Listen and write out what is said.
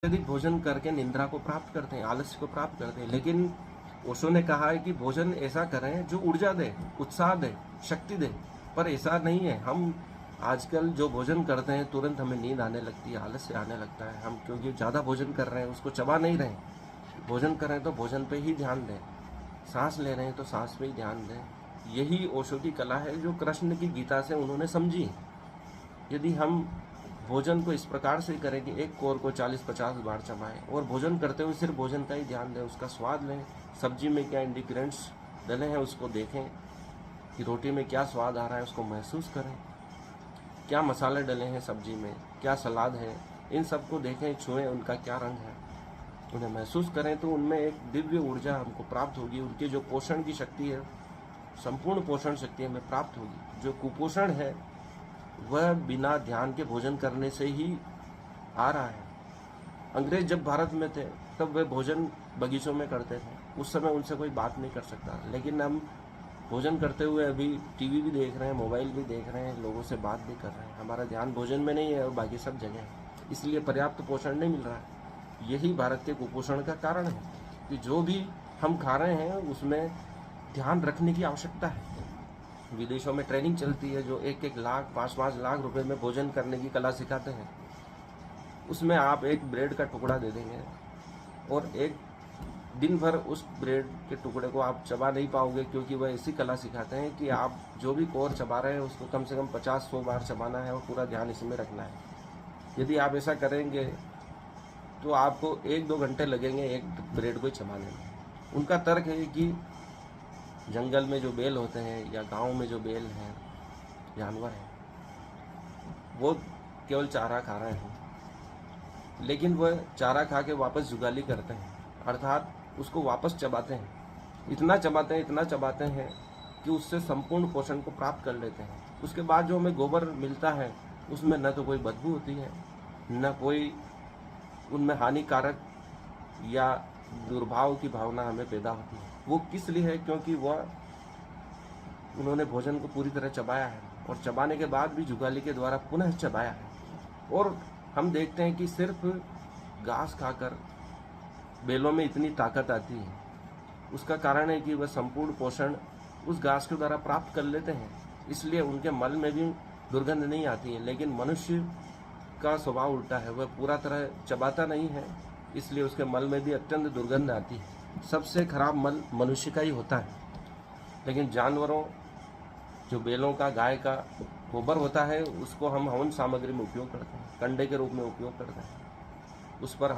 अत्यधिक भोजन करके निंद्रा को प्राप्त करते हैं, आलस्य को प्राप्त करते हैं। लेकिन ओशो ने कहा है कि भोजन ऐसा करें जो ऊर्जा दे, उत्साह दे, शक्ति दे। पर ऐसा नहीं है। हम आजकल जो भोजन करते हैं तुरंत हमें नींद आने लगती है, आलस्य आने लगता है। हम क्योंकि ज़्यादा भोजन कर रहे हैं, उसको चबा नहीं रहे हैं। भोजन कर रहे हैं तो भोजन पे ही ध्यान दें, सांस ले रहे हैं तो सांस पे ही ध्यान दें। यही ओशो की कला है जो कृष्ण की गीता से उन्होंने समझी। यदि हम भोजन को इस प्रकार से करें कि एक कोर को 40-50 बार चबाएं और भोजन करते हुए सिर्फ भोजन का ही ध्यान दें, उसका स्वाद लें, सब्जी में क्या इंग्रेडिएंट्स डले हैं उसको देखें कि रोटी में क्या स्वाद आ रहा है, उसको महसूस करें, क्या मसाले डले हैं सब्जी में, क्या सलाद है, इन सबको देखें, छुएं, उनका क्या रंग है, उन्हें महसूस करें तो उनमें एक दिव्य ऊर्जा हमको प्राप्त होगी। उनकी जो पोषण की शक्ति है, संपूर्ण पोषण शक्ति हमें प्राप्त होगी। जो कुपोषण है वह बिना ध्यान के भोजन करने से ही आ रहा है। अंग्रेज जब भारत में थे तब वे भोजन बगीचों में करते थे, उस समय उनसे कोई बात नहीं कर सकता। लेकिन हम भोजन करते हुए अभी टीवी भी देख रहे हैं, मोबाइल भी देख रहे हैं, लोगों से बात भी कर रहे हैं। हमारा ध्यान भोजन में नहीं है और बाकी सब जगह है, इसलिए पर्याप्त पोषण नहीं मिल रहा है। यही भारत के कुपोषण का कारण है कि जो भी हम खा रहे हैं उसमें ध्यान रखने की आवश्यकता है। विदेशों में ट्रेनिंग चलती है जो 1-1 लाख 5-5 लाख रुपए में भोजन करने की कला सिखाते हैं। उसमें आप एक ब्रेड का टुकड़ा दे देंगे और एक दिन भर उस ब्रेड के टुकड़े को आप चबा नहीं पाओगे, क्योंकि वह ऐसी कला सिखाते हैं कि आप जो भी कोर चबा रहे हैं उसको कम से कम 50-100 बार चबाना है और पूरा ध्यान इसमें रखना है। यदि आप ऐसा करेंगे तो आपको 1-2 घंटे लगेंगे एक ब्रेड को चबाने में। उनका तर्क है कि जंगल में जो बेल होते हैं या गांव में जो बेल हैं, जानवर हैं, वो केवल चारा खा रहे हैं, लेकिन वह चारा खा के वापस जुगाली करते हैं, अर्थात उसको वापस चबाते हैं। इतना चबाते हैं कि उससे संपूर्ण पोषण को प्राप्त कर लेते हैं। उसके बाद जो हमें गोबर मिलता है उसमें न तो कोई बदबू होती है, न कोई उनमें हानिकारक या दुर्भाव की भावना हमें पैदा होती है। वो किस लिए है? क्योंकि वह उन्होंने भोजन को पूरी तरह चबाया है और चबाने के बाद भी जुगाली के द्वारा पुनः चबाया है। और हम देखते हैं कि सिर्फ घास खाकर बेलों में इतनी ताकत आती है, उसका कारण है कि वह संपूर्ण पोषण उस घास के द्वारा प्राप्त कर लेते हैं, इसलिए उनके मल में भी दुर्गंध नहीं आती है। लेकिन मनुष्य का स्वभाव उल्टा है, वह पूरा तरह चबाता नहीं है, इसलिए उसके मल में भी अत्यंत दुर्गंध आती है। सबसे खराब मल मनुष्य का ही होता है। लेकिन जानवरों, जो बेलों का, गाय का गोबर होता है, उसको हम हवन सामग्री में उपयोग करते हैं, कंडे के रूप में उपयोग करते हैं। उस पर हम